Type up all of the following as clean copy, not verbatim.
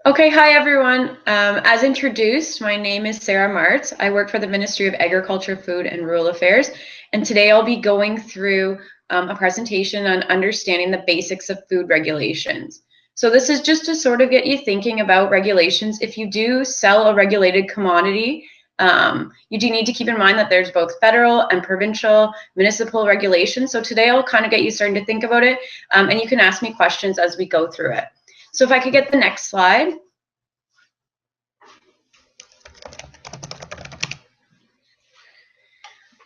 Okay, hi everyone. As introduced, my name is Sarah Martz. I work for the Ministry of Agriculture, Food and Rural Affairs, and today I'll be going through a presentation on understanding the basics of food regulations. So this is just to sort of get you thinking about regulations. If you do sell a regulated commodity, you do need to keep in mind that there's both federal and provincial municipal regulations. So today I'll kind of get you starting to think about it, and you can ask me questions as we go through it. So if I could get the next slide.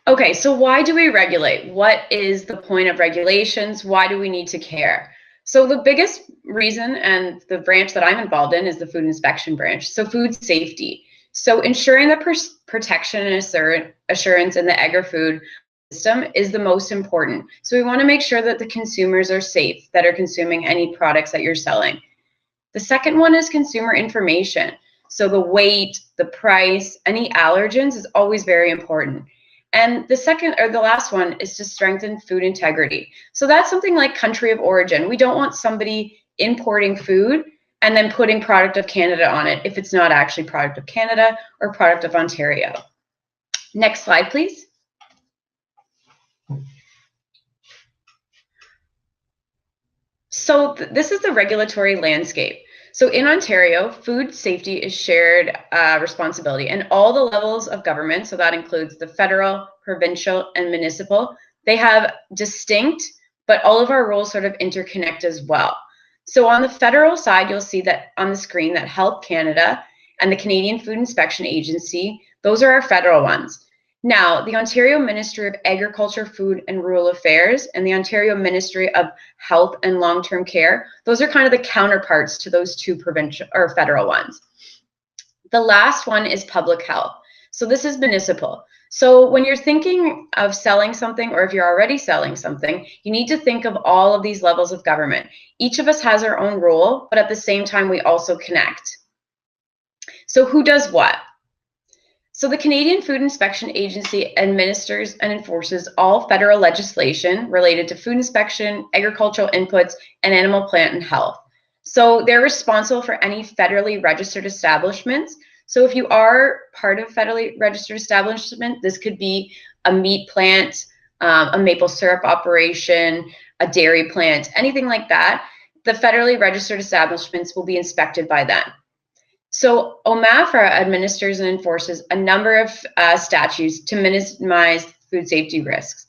Okay, so why do we regulate? What is the point of regulations? Why do we need to care? So the biggest reason, and the branch that I'm involved in, is the food inspection branch. So food safety. So ensuring the protection and assurance in the agri-food system is the most important. So we want to make sure that the consumers are safe that are consuming any products that you're selling. The second one is consumer information. So the weight, the price, any allergens is always very important. And the second or the last one is to strengthen food integrity. So that's something like country of origin. We don't want somebody importing food and then putting product of Canada on it if it's not actually product of Canada or product of Ontario. Next slide, please. So this is the regulatory landscape. So in Ontario, food safety is shared responsibility, and all the levels of government, so that includes the federal, provincial, and municipal, they have distinct, but all of our rules sort of interconnect as well. So on the federal side, you'll see that on the screen that Health Canada and the Canadian Food Inspection Agency, those are our federal ones. Now, the Ontario Ministry of Agriculture, Food and Rural Affairs and the Ontario Ministry of Health and Long-Term Care, those are kind of the counterparts to those two provincial or federal ones. The last one is public health. So this is municipal. So when you're thinking of selling something, or if you're already selling something, you need to think of all of these levels of government. Each of us has our own role, but at the same time, we also connect. So who does what? So the Canadian Food Inspection Agency administers and enforces all federal legislation related to food inspection, agricultural inputs, and animal, plant, and health. So they're responsible for any federally registered establishments. So if you are part of federally registered establishment, this could be a meat plant, a maple syrup operation, a dairy plant, anything like that. The federally registered establishments will be inspected by them. So OMAFRA administers and enforces a number of statutes to minimize food safety risks.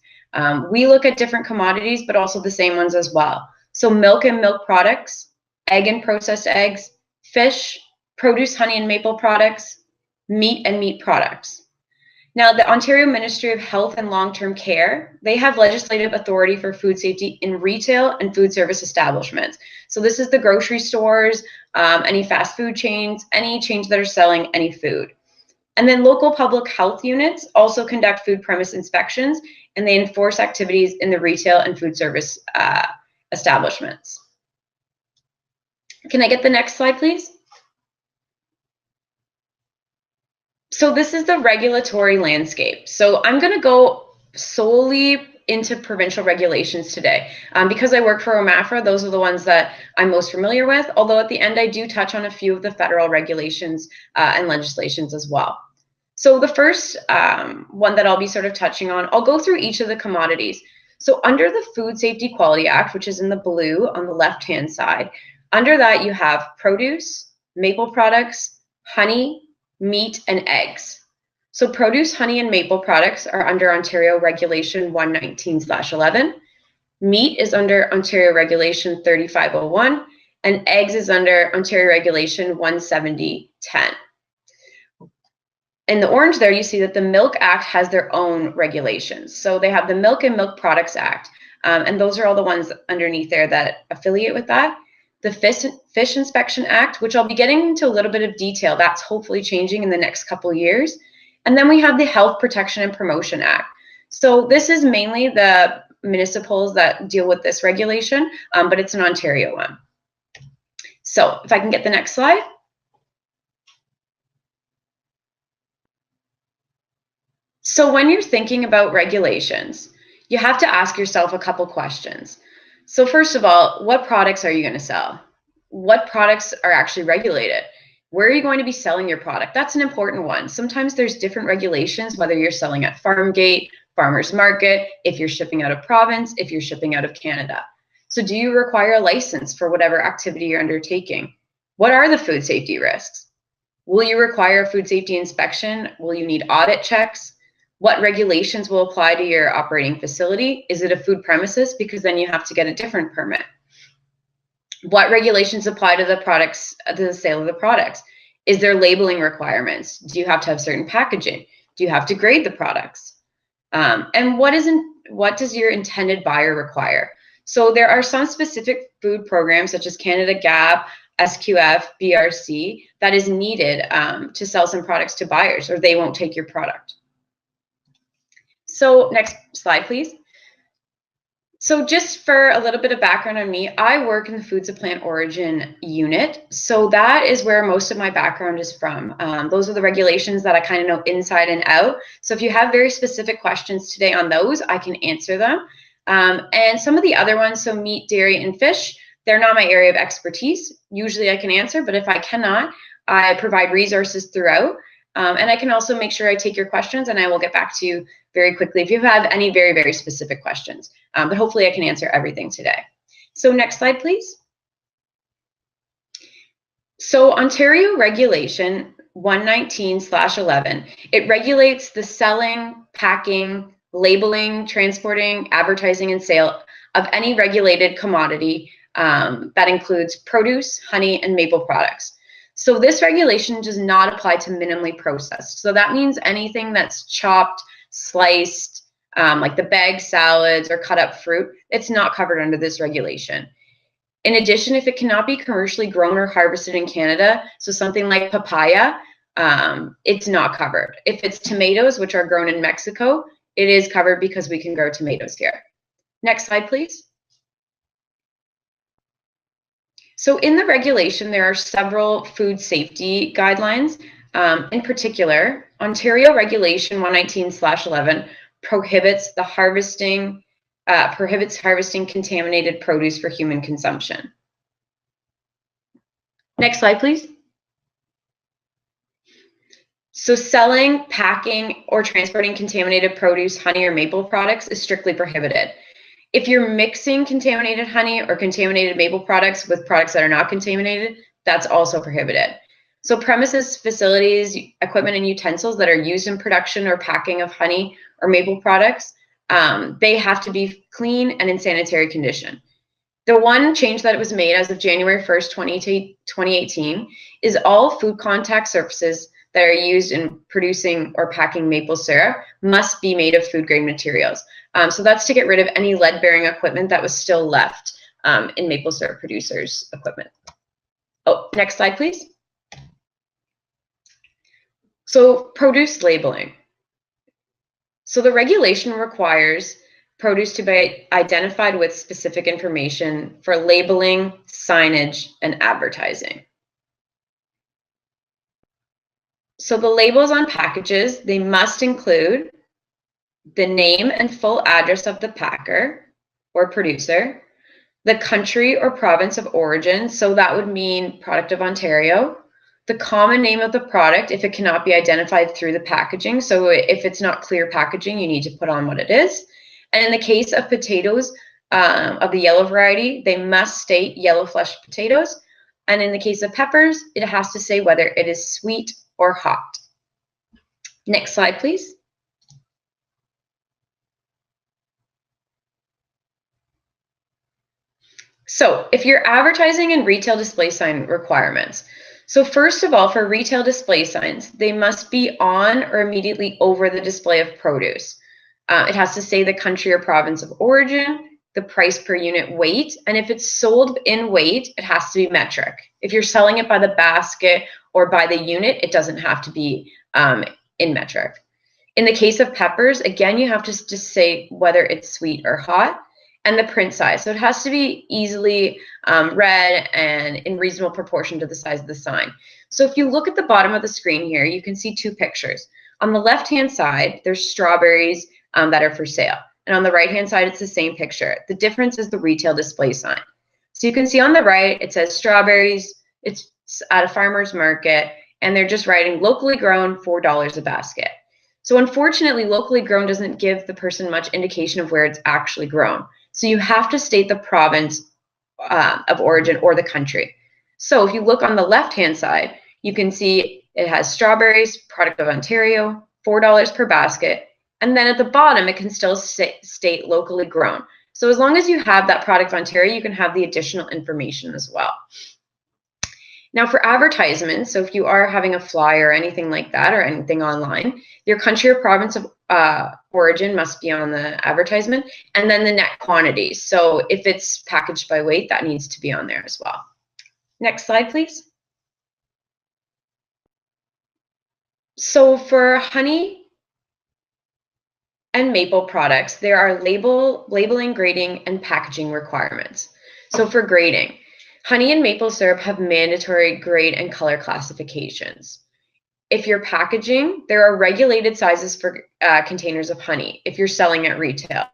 We look at different commodities, but also the same ones as well. So milk and milk products, egg and processed eggs, fish, produce, honey and maple products, meat and meat products. Now, the Ontario Ministry of Health and Long-Term Care, they have legislative authority for food safety in retail and food service establishments. So this is the grocery stores, any fast food chains, any chains that are selling any food. And then local public health units also conduct food premise inspections, and they enforce activities in the retail and food service establishments. Can I get the next slide, please? So this is the regulatory landscape. So I'm going to go solely into provincial regulations today. Because I work for OMAFRA, those are the ones that I'm most familiar with, although at the end I do touch on a few of the federal regulations and legislations as well. So the first one that I'll be sort of touching on, I'll go through each of the commodities. So under the Food Safety Quality Act, which is in the blue on the left-hand side, under that you have produce, maple products, honey, meat, and eggs. So produce, honey, and maple products are under Ontario Regulation 119/11. Meat is under Ontario Regulation 3501, and eggs is under Ontario Regulation 170/10. In the orange there, you see that the Milk Act has their own regulations. So they have the Milk and Milk Products Act, and those are all the ones underneath there that affiliate with that. The Fish Inspection Act, which I'll be getting into a little bit of detail, that's hopefully changing in the next couple of years. And then we have the Health Protection and Promotion Act. So this is mainly the municipals that deal with this regulation, but it's an Ontario one. So if I can get the next slide. So when you're thinking about regulations, you have to ask yourself a couple questions. So first of all, what products are you going to sell? what products are actually regulated. Where are you going to be selling your product? That's an important one. Sometimes there's different regulations, whether you're selling at farm gate, farmer's market, if you're shipping out of province, if you're shipping out of Canada. So do you require a license for whatever activity you're undertaking? What are the food safety risks? Will you require a food safety inspection? Will you need audit checks? What regulations will apply to your operating facility? Is it a food premises? Because then you have to get a different permit. What regulations apply to the products, to the sale of the products? Is there labeling requirements? Do you have to have certain packaging? Do you have to grade the products? And what does your intended buyer require? So there are some specific food programs such as Canada GAP, SQF, BRC that is needed to sell some products to buyers, or they won't take your product. So next slide, please. So just for a little bit of background on me, I work in the Foods of Plant Origin unit. So that is where most of my background is from. Those are the regulations that I kind of know inside and out. So if you have very specific questions today on those, I can answer them. And some of the other ones, so meat, dairy, and fish, they're not my area of expertise. Usually I can answer, but if I cannot, I provide resources throughout. And I can also make sure I take your questions, and I will get back to you very quickly if you have any very, very specific questions. But hopefully I can answer everything today. So next slide, please. So Ontario Regulation 119/11, it regulates the selling, packing, labeling, transporting, advertising, and sale of any regulated commodity that includes produce, honey, and maple products. So this regulation does not apply to minimally processed. So that means anything that's chopped, sliced, like the bagged salads or cut up fruit, it's not covered under this regulation. In addition, if it cannot be commercially grown or harvested in Canada, so something like papaya, it's not covered. If it's tomatoes, which are grown in Mexico, it is covered because we can grow tomatoes here. Next slide, please. So in the regulation, there are several food safety guidelines. In particular, Ontario Regulation 119/11 prohibits harvesting contaminated produce for human consumption. Next slide, please. So selling, packing, or transporting contaminated produce, honey, or maple products is strictly prohibited. If you're mixing contaminated honey or contaminated maple products with products that are not contaminated, that's also prohibited. So premises, facilities, equipment, and utensils that are used in production or packing of honey or maple products, they have to be clean and in sanitary condition. The one change that was made as of January 1st, 2018 is all food contact surfaces that are used in producing or packing maple syrup must be made of food grade materials. So that's to get rid of any lead bearing equipment that was still left in maple syrup producers' equipment. Oh, next slide, please. So produce labeling. So the regulation requires produce to be identified with specific information for labeling, signage, and advertising. So the labels on packages, they must include the name and full address of the packer or producer, the country or province of origin, so that would mean product of Ontario, the common name of the product if it cannot be identified through the packaging. So if it's not clear packaging, you need to put on what it is. And in the case of potatoes of the yellow variety, they must state yellow flesh potatoes. And in the case of peppers, it has to say whether it is sweet or hot. Next slide, please. So if you're advertising and retail display sign requirements, so first of all, for retail display signs, they must be on or immediately over the display of produce. It has to say the country or province of origin, the price per unit weight, and if it's sold in weight, it has to be metric. If you're selling it by the basket or by the unit, it doesn't have to be in metric. In the case of peppers, again, you have to just say whether it's sweet or hot, and the print size. So it has to be easily read and in reasonable proportion to the size of the sign. So if you look at the bottom of the screen here, you can see two pictures. On the left-hand side, there's strawberries that are for sale. And on the right-hand side, it's the same picture. The difference is the retail display sign. So you can see on the right, it says strawberries, it's at a farmer's market, and they're just writing locally grown, $4 a basket. So unfortunately, locally grown doesn't give the person much indication of where it's actually grown. So you have to state the province of origin or the country. So if you look on the left-hand side, you can see it has strawberries, product of Ontario, $4 per basket, and then at the bottom, it can still state locally grown. So as long as you have that product of Ontario, you can have the additional information as well. Now for advertisements, so if you are having a flyer or anything like that or anything online, your country or province of origin must be on the advertisement, and then the net quantity. So if it's packaged by weight, that needs to be on there as well. Next slide, please. So for honey and maple products, there are labeling, grading, and packaging requirements. So for grading, honey and maple syrup have mandatory grade and color classifications. If you're packaging, there are regulated sizes for containers of honey if you're selling at retail.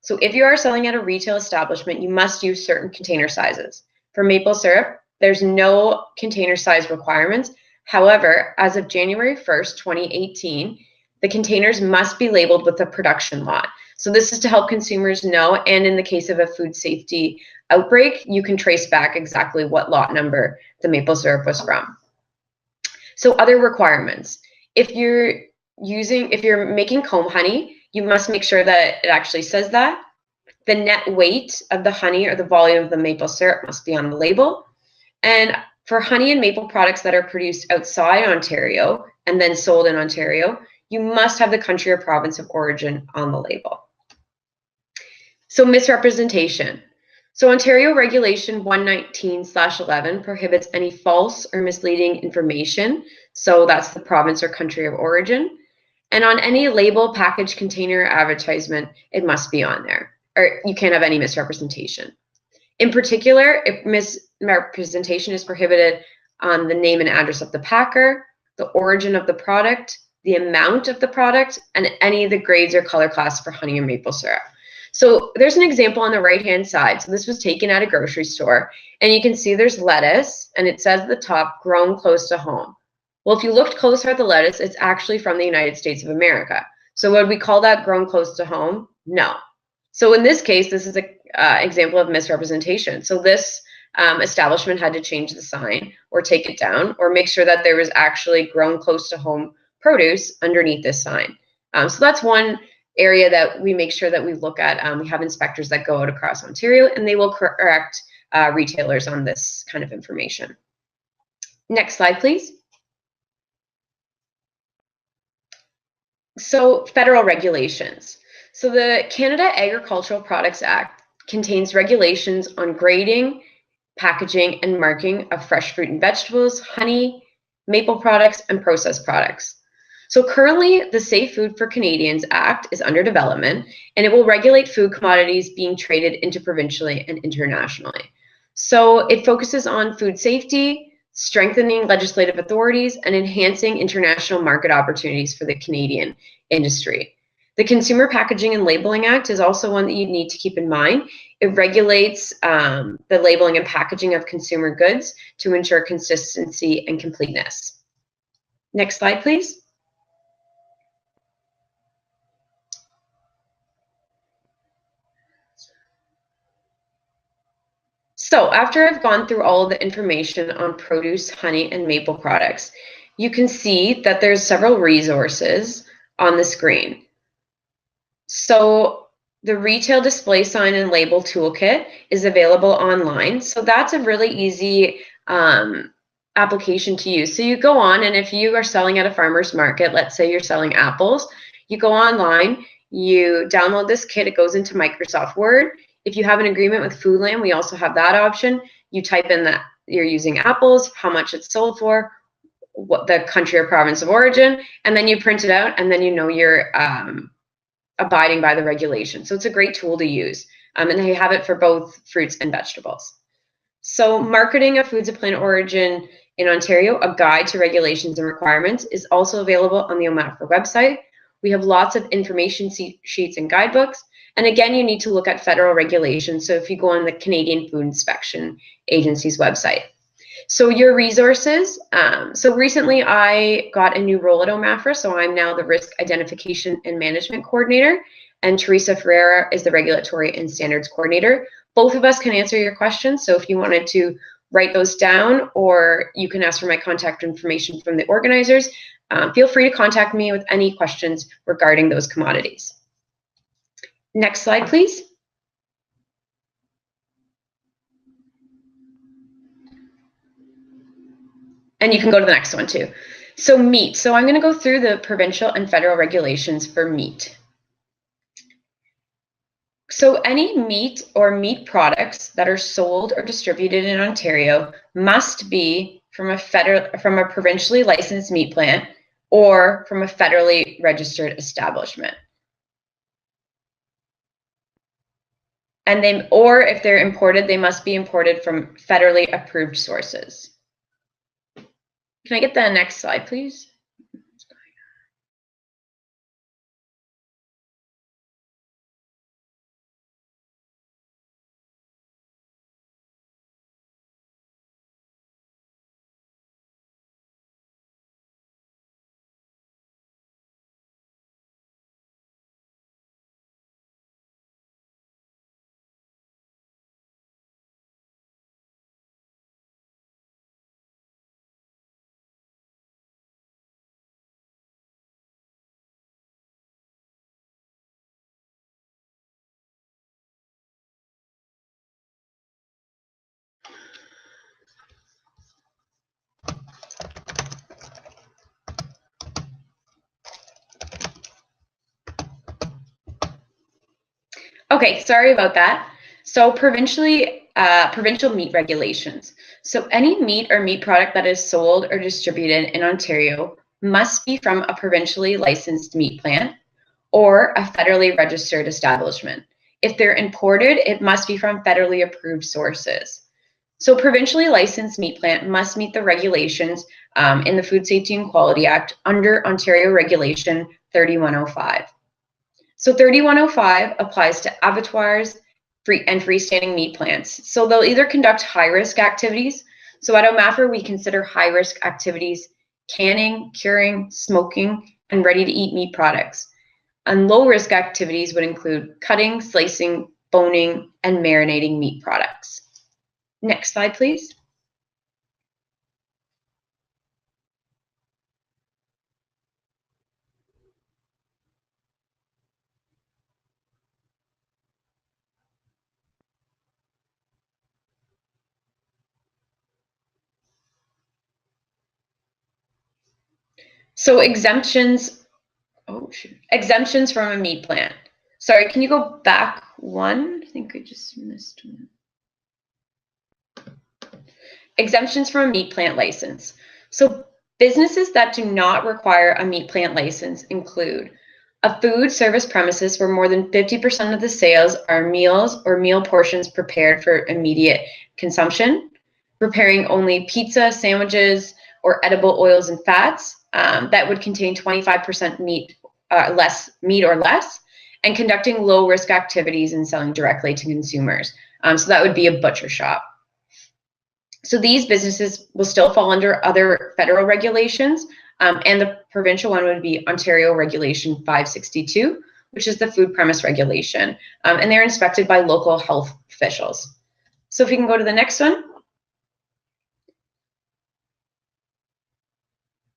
So if you are selling at a retail establishment, you must use certain container sizes. For maple syrup, there's no container size requirements. However, as of January 1st, 2018, the containers must be labeled with a production lot. So this is to help consumers know, and in the case of a food safety outbreak, you can trace back exactly what lot number the maple syrup was from. So other requirements. If you're making comb honey, you must make sure that it actually says that. The net weight of the honey or the volume of the maple syrup must be on the label. And for honey and maple products that are produced outside Ontario and then sold in Ontario, you must have the country or province of origin on the label. So misrepresentation. So Ontario Regulation 119/11 prohibits any false or misleading information. So that's the province or country of origin. And on any label, package, container, advertisement, it must be on there, or you can't have any misrepresentation. In particular, if misrepresentation is prohibited on the name and address of the packer, the origin of the product, the amount of the product, and any of the grades or color class for honey or maple syrup. So there's an example on the right-hand side. So this was taken at a grocery store, and you can see there's lettuce, and it says at the top, grown close to home. Well, if you looked closer at the lettuce, it's actually from the United States of America. So would we call that grown close to home? No. So in this case, this is an example of misrepresentation. So this establishment had to change the sign or take it down or make sure that there was actually grown close to home produce underneath this sign. So that's one area that we make sure that we look at. We have inspectors that go out across Ontario, and they will correct retailers on this kind of information. Next slide, please. So federal regulations. So the Canada Agricultural Products Act contains regulations on grading, packaging, and marking of fresh fruit and vegetables, honey, maple products, and processed products. So currently, the Safe Food for Canadians Act is under development, and it will regulate food commodities being traded interprovincially and internationally. So it focuses on food safety, strengthening legislative authorities, and enhancing international market opportunities for the Canadian industry. The Consumer Packaging and Labeling Act is also one that you need to keep in mind. It regulates the labeling and packaging of consumer goods to ensure consistency and completeness. Next slide, please. So after I've gone through all of the information on produce, honey, and maple products, you can see that there's several resources on the screen. So the retail display sign and label toolkit is available online. So that's a really easy application to use. So you go on, and if you are selling at a farmer's market, let's say you're selling apples, you go online, you download this kit, it goes into Microsoft Word. If you have an agreement with Foodland, we also have that option. You type in that you're using apples, how much it's sold for, what the country or province of origin, and then you print it out, and then you know you're abiding by the regulation. So it's a great tool to use. And they have it for both fruits and vegetables. So marketing of foods of plant origin in Ontario, a guide to regulations and requirements, is also available on the OMAFRA website. We have lots of information sheets and guidebooks, And again, you need to look at federal regulations. So if you go on the Canadian Food Inspection Agency's website. So your resources. So recently I got a new role at OMAFRA, so I'm now the Risk Identification and Management Coordinator, and Teresa Ferreira is the Regulatory and Standards Coordinator. Both of us can answer your questions, so if you wanted to write those down, or you can ask for my contact information from the organizers, feel free to contact me with any questions regarding those commodities. Next slide, please. And you can go to the next one too. So meat. So I'm going to go through the provincial and federal regulations for meat. So any meat or meat products that are sold or distributed in Ontario must be from a provincially licensed meat plant or from a federally registered establishment. And or if they're imported, they must be imported from federally approved sources. Can I get the next slide, please? Okay, sorry about that. So provincial meat regulations. So any meat or meat product that is sold or distributed in Ontario must be from a provincially licensed meat plant or a federally registered establishment. If they're imported, it must be from federally approved sources. So provincially licensed meat plant must meet the regulations in the Food Safety and Quality Act under Ontario Regulation 3105. So 3105 applies to abattoirs and freestanding meat plants. So they'll either conduct high-risk activities. So at OMAFRA, we consider high-risk activities canning, curing, smoking, and ready-to-eat meat products. And low-risk activities would include cutting, slicing, boning, and marinating meat products. Next slide, please. So exemptions from a meat plant. Sorry, can you go back one? I think I just missed one. Exemptions from a meat plant license. So businesses that do not require a meat plant license include a food service premises where more than 50% of the sales are meals or meal portions prepared for immediate consumption, preparing only pizza, sandwiches, or edible oils and fats that would contain 25% meat or less, and conducting low-risk activities and selling directly to consumers. So that would be a butcher shop. So these businesses will still fall under other federal regulations, and the provincial one would be Ontario Regulation 562, which is the food premise regulation, and they're inspected by local health officials. So if we can go to the next one.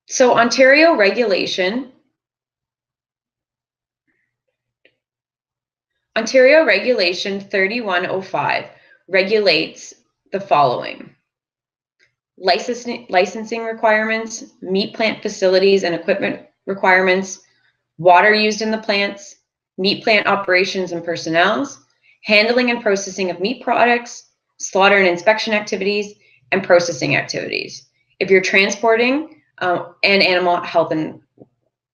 So Ontario Regulation 3105 regulates the following: licensing requirements, meat plant facilities and equipment requirements, water used in the plants, meat plant operations and personnel, handling and processing of meat products, slaughter and inspection activities, and processing activities. If you're transporting, and animal health and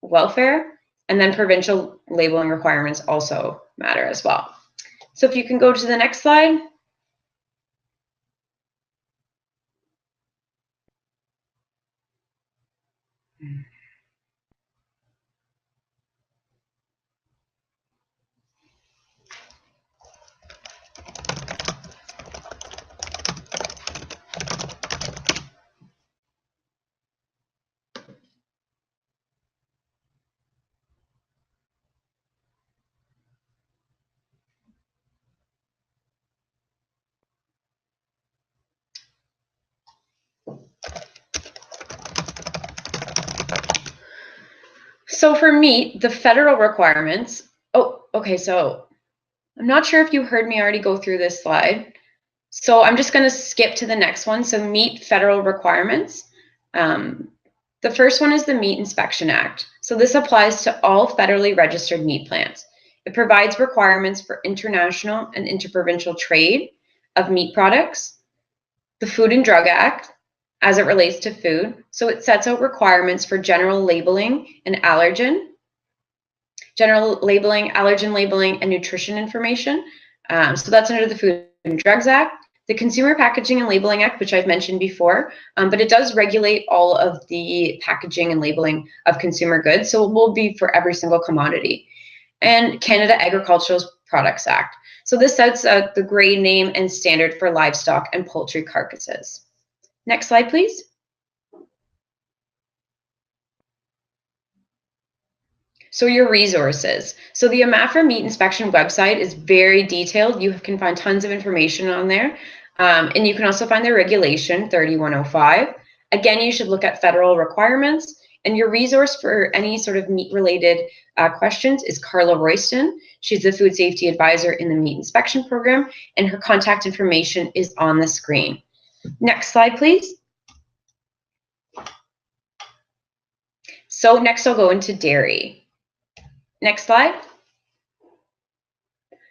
welfare, and then provincial labeling requirements also matter as well. So if you can go to the next slide. So for meat, the federal requirements, oh, okay, so I'm not sure if you heard me already go through this slide. So I'm just going to skip to the next one. So meat federal requirements. The first one is the Meat Inspection Act. So this applies to all federally registered meat plants. It provides requirements for international and interprovincial trade of meat products. The Food and Drug Act, as it relates to food. So it sets out requirements for general labeling and allergen labeling, and nutrition information. So that's under the Food and Drugs Act. The Consumer Packaging and Labeling Act, which I've mentioned before, but it does regulate all of the packaging and labeling of consumer goods, so it will be for every single commodity. And Canada Agricultural Products Act. So this sets out the grade name and standard for livestock and poultry carcasses. Next slide, please. So your resources. So the OMAFRA Meat Inspection website is very detailed. You can find tons of information on there. And you can also find the regulation 3105. Again, you should look at federal requirements. And your resource for any sort of meat-related questions is Carla Royston. She's the Food Safety Advisor in the Meat Inspection Program, and her contact information is on the screen. Next slide, please. So next I'll go into dairy. Next slide.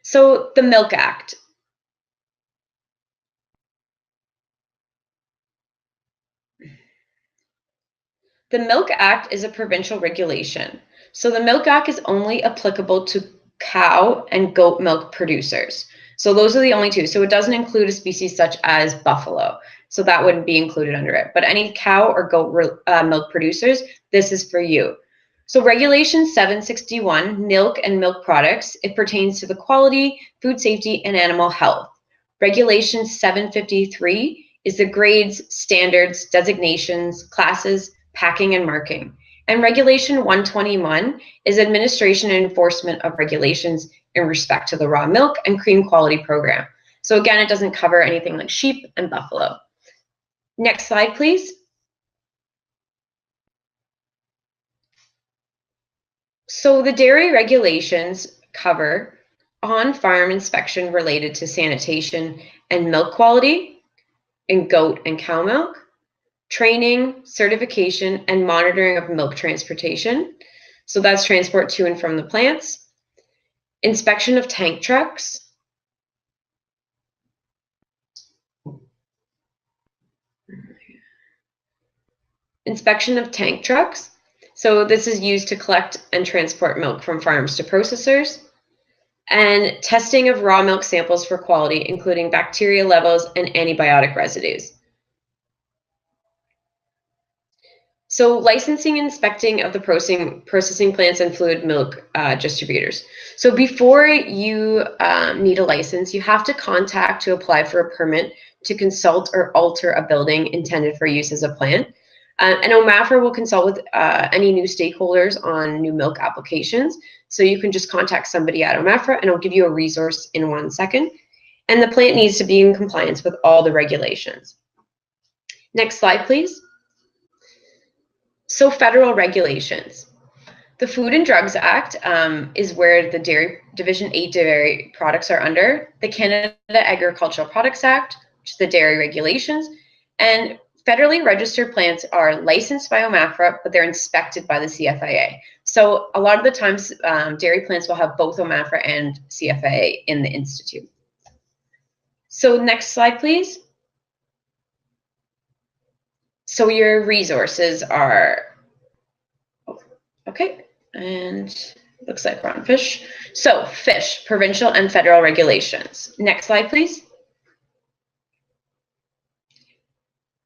So the Milk Act. The Milk Act is a provincial regulation. So the Milk Act is only applicable to cow and goat milk producers. So those are the only two. So it doesn't include a species such as buffalo. So that wouldn't be included under it. But any cow or goat milk producers, this is for you. So Regulation 761, milk and milk products, it pertains to the quality, food safety, and animal health. Regulation 753 is the grades, standards, designations, classes, packing, and marking. And Regulation 121 is administration and enforcement of regulations in respect to the raw milk and cream quality program. So again, it doesn't cover anything like sheep and buffalo. Next slide, please. So the dairy regulations cover on-farm inspection related to sanitation and milk quality in goat and cow milk, training, certification, and monitoring of milk transportation. So that's transport to and from the plants, inspection of tank trucks, So this is used to collect and transport milk from farms to processors, and testing of raw milk samples for quality, including bacteria levels and antibiotic residues. So licensing and inspecting of the processing plants and fluid milk distributors. So before you need a license, you have to contact to apply for a permit to consult or alter a building intended for use as a plant. And OMAFRA will consult with any new stakeholders on new milk applications. So you can just contact somebody at OMAFRA and it'll give you a resource in 1 second. And the plant needs to be in compliance with all the regulations. Next slide, please. So federal regulations. The Food and Drugs Act is where the Division 8 dairy products are under. The Canada Agricultural Products Act, which is the dairy regulations. And federally registered plants are licensed by OMAFRA, but they're inspected by the CFIA. So a lot of the times, dairy plants will have both OMAFRA and CFIA in the institute. So next slide, please. So your resources are, okay, and looks like we're on fish. So fish, provincial and federal regulations. Next slide, please.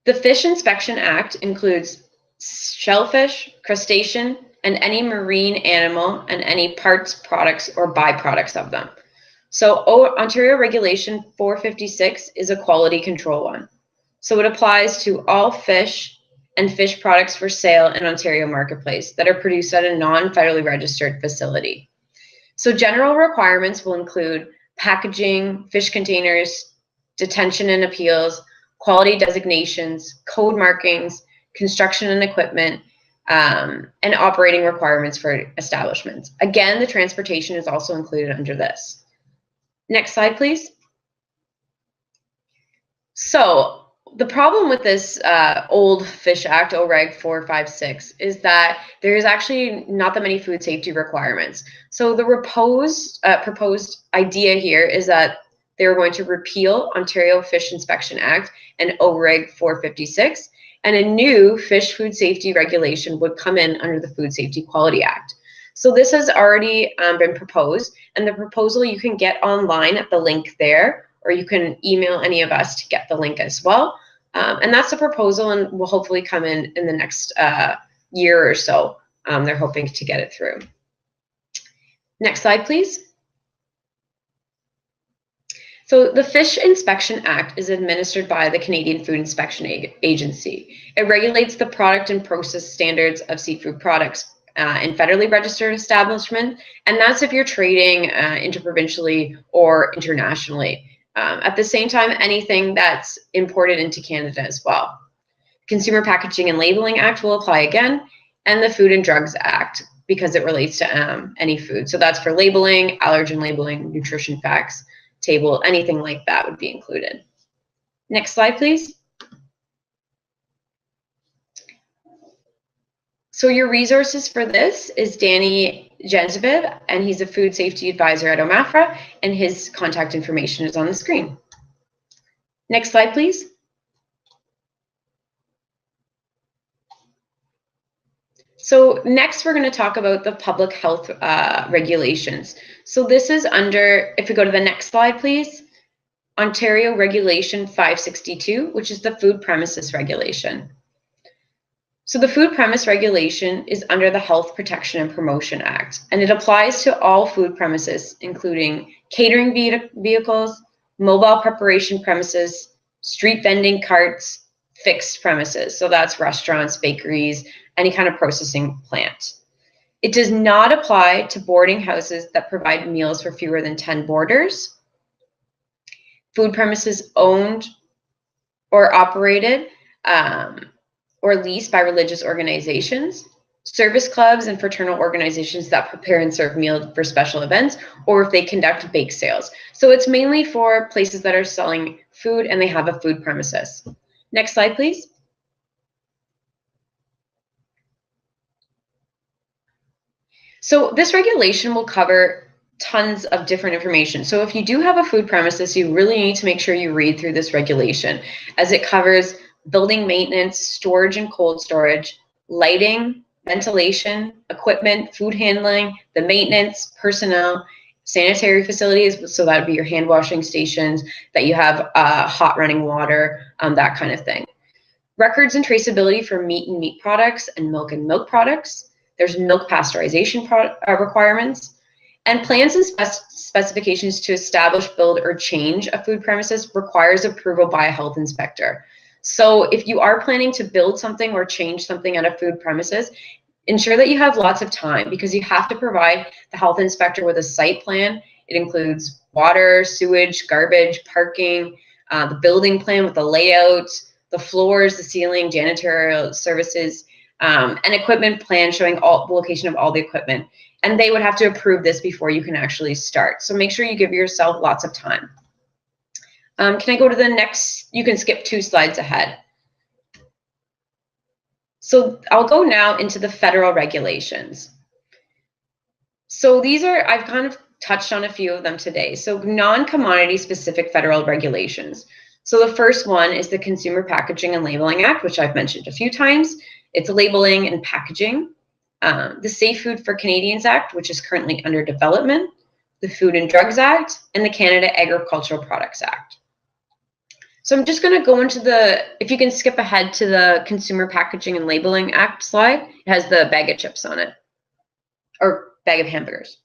The Fish Inspection Act includes shellfish, crustacean, and any marine animal and any parts, products, or byproducts of them. So Ontario Regulation 456 is a quality control one. So it applies to all fish and fish products for sale in Ontario marketplace that are produced at a non-federally registered facility. So general requirements will include packaging, fish containers, detention and appeals, quality designations, code markings, construction and equipment, and operating requirements for establishments. Again, the transportation is also included under this. Next slide, please. So the problem with this old Fish Act, OREG 456, is that there is actually not that many food safety requirements. So the proposed idea here is that they're going to repeal Ontario Fish Inspection Act and OREG 456, and a new fish food safety regulation would come in under the Food Safety Quality Act. So this has already been proposed, and the proposal you can get online at the link there, or you can email any of us to get the link as well. And that's the proposal, and will hopefully come in the next year or so. They're hoping to get it through. Next slide, please. So the Fish Inspection Act is administered by the Canadian Food Inspection Agency. It regulates the product and process standards of seafood products in federally registered establishment, and that's if you're trading interprovincially or internationally. At the same time, anything that's imported into Canada as well. Consumer Packaging and Labeling Act will apply again, and the Food and Drugs Act, because it relates to any food. So that's for labeling, allergen labeling, nutrition facts, table, anything like that would be included. Next slide, please. So your resources for this is Danny Genzeviv, and he's a food safety advisor at OMAFRA, and his contact information is on the screen. Next slide, please. So next we're going to talk about the public health regulations. So this is under, if we go to the next slide, please, Ontario Regulation 562, which is the food premises regulation. So the food premise regulation is under the Health Protection and Promotion Act, and it applies to all food premises, including catering vehicles, mobile preparation premises, street vending carts, fixed premises. So that's restaurants, bakeries, any kind of processing plant. It does not apply to boarding houses that provide meals for fewer than 10 boarders, food premises owned or operated or leased by religious organizations, service clubs and fraternal organizations that prepare and serve meals for special events, or if they conduct bake sales. So it's mainly for places that are selling food and they have a food premises. Next slide, please. So this regulation will cover tons of different information. So if you do have a food premises, you really need to make sure you read through this regulation, as it covers building maintenance, storage and cold storage, lighting, ventilation, equipment, food handling, the maintenance, personnel, sanitary facilities, so that would be your hand washing stations, that you have hot running water, that kind of thing. Records and traceability for meat and meat products and milk products. There's milk pasteurization requirements, and plans and specifications to establish, build, or change a food premises requires approval by a health inspector. So if you are planning to build something or change something at a food premises, ensure that you have lots of time, because you have to provide the health inspector with a site plan. It includes water, sewage, garbage, parking, the building plan with the layout, the floors, the ceiling, janitorial services, an equipment plan showing all the location of all the equipment. And they would have to approve this before you can actually start. So make sure you give yourself lots of time. Can I go to the next? You can skip 2 slides ahead. So I'll go now into the federal regulations. So these are, I've kind of touched on a few of them today. So non-commodity specific federal regulations. So the first one is the Consumer Packaging and Labeling Act, which I've mentioned a few times. It's labeling and packaging. The Safe Food for Canadians Act, which is currently under development, the Food and Drugs Act, and the Canada Agricultural Products Act. So I'm just going to go into the, if you can skip ahead to the Consumer Packaging and Labeling Act slide, it has the bag of chips on it, or bag of hamburgers.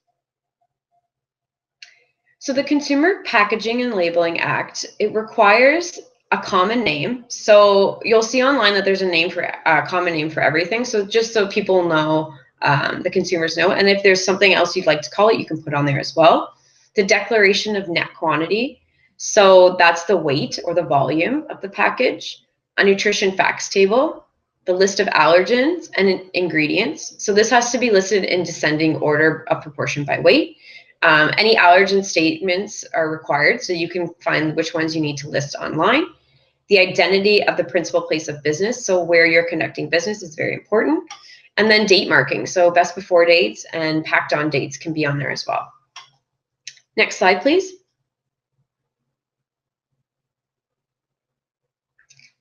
So the Consumer Packaging and Labeling Act, it requires a common name. So you'll see online that there's a common name for everything. So just so people know, the consumers know, and if there's something else you'd like to call it, you can put on there as well. The declaration of net quantity. So that's the weight or the volume of the package. A nutrition facts table, the list of allergens and ingredients. So this has to be listed in descending order of proportion by weight. Any allergen statements are required, so you can find which ones you need to list online. The identity of the principal place of business, so where you're conducting business is very important. And then date marking, so best before dates and packed on dates can be on there as well. Next slide, please.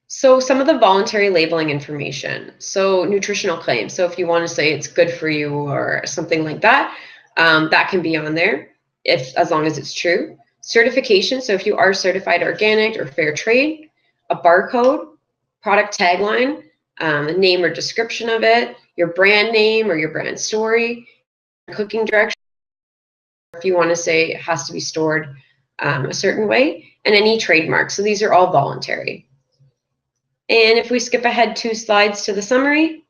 So some of the voluntary labeling information. So nutritional claims. So if you want to say it's good for you or something like that, that can be on there as long as it's true. Certification. So if you are certified organic or fair trade, a barcode, product tagline, a name or description of it, your brand name or your brand story, cooking directions, if you want to say it has to be stored a certain way, and any trademark. So these are all voluntary. And if we skip ahead 2 slides to the summary.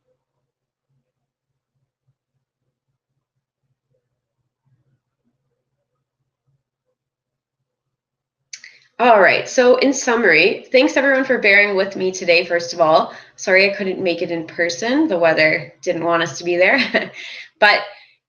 All right, so in summary, thanks everyone for bearing with me today, first of all. Sorry I couldn't make it in person. The weather didn't want us to be there. But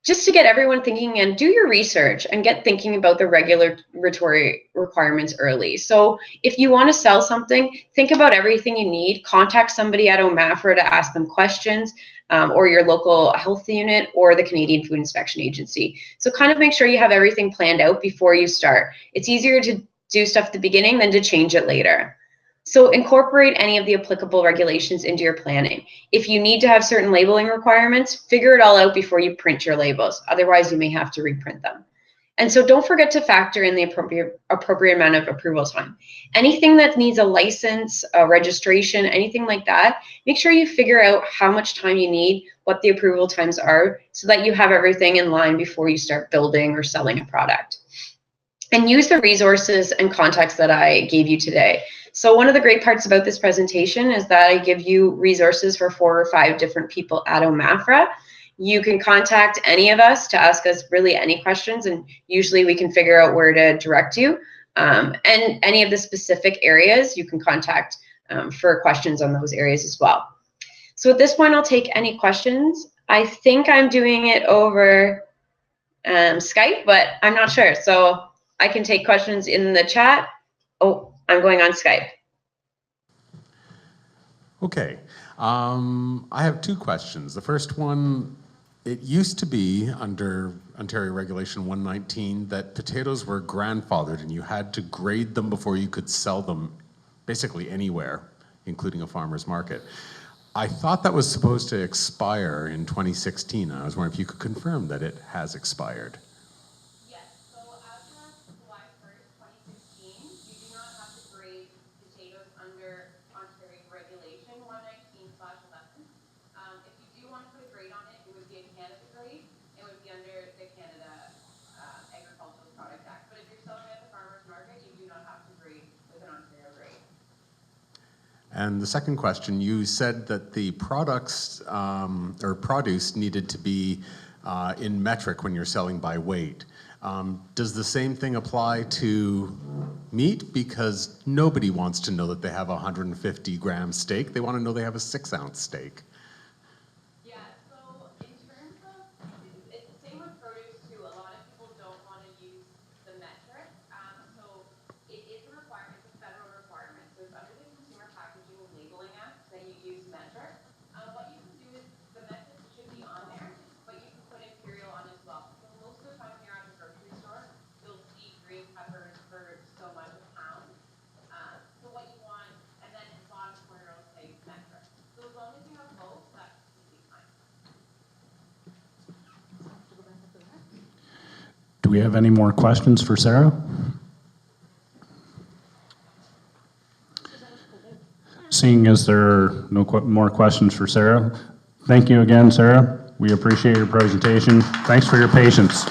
just to get everyone thinking and do your research and get thinking about the regulatory requirements early. So if you want to sell something, think about everything you need. Contact somebody at OMAFRA to ask them questions, or your local health unit or the Canadian Food Inspection Agency. So kind of make sure you have everything planned out before you start. It's easier to do stuff at the beginning than to change it later. So incorporate any of the applicable regulations into your planning. If you need to have certain labeling requirements, figure it all out before you print your labels. Otherwise, you may have to reprint them. And so don't forget to factor in the appropriate amount of approval time. Anything that needs a license, a registration, anything like that, make sure you figure out how much time you need, what the approval times are, so that you have everything in line before you start building or selling a product. And use the resources and contacts that I gave you today. So one of the great parts about this presentation is that I give you resources for 4 or 5 different people at OMAFRA. You can contact any of us to ask us really any questions, and usually we can figure out where to direct you. And any of the specific areas, you can contact for questions on those areas as well. So at this point, I'll take any questions. I think I'm doing it over Skype, but I'm not sure. So I can take questions in the chat. Oh, I'm going on Skype. Okay, I have 2 questions. The first one, it used to be under Ontario Regulation 119 that potatoes were grandfathered and you had to grade them before you could sell them basically anywhere, including a farmer's market. I thought that was supposed to expire in 2016. I was wondering if you could confirm that it has expired. And the second question, you said that the products or produce needed to be in metric when you're selling by weight. Does the same thing apply to meat? Because nobody wants to know that they have a 150-gram steak. They want to know they have a 6-ounce steak. Yeah, so in terms of, it's the same with produce too. A lot of people don't want to use the metric. So it is a requirement, it's a federal requirement. So it's under the Consumer Packaging and Labeling Act that you use metric. What you can do is the metric should be on there, but you can put imperial on as well. So most of the time when you're at the grocery store, you'll see green peppers for so much a pound. So what you want, and then in the bottom corner it'll say metric. So as long as you have both, that's completely fine. Do we have any more questions for Sarah? Seeing as there are no more questions for Sarah, thank you again, Sarah. We appreciate your presentation. Thanks for your patience.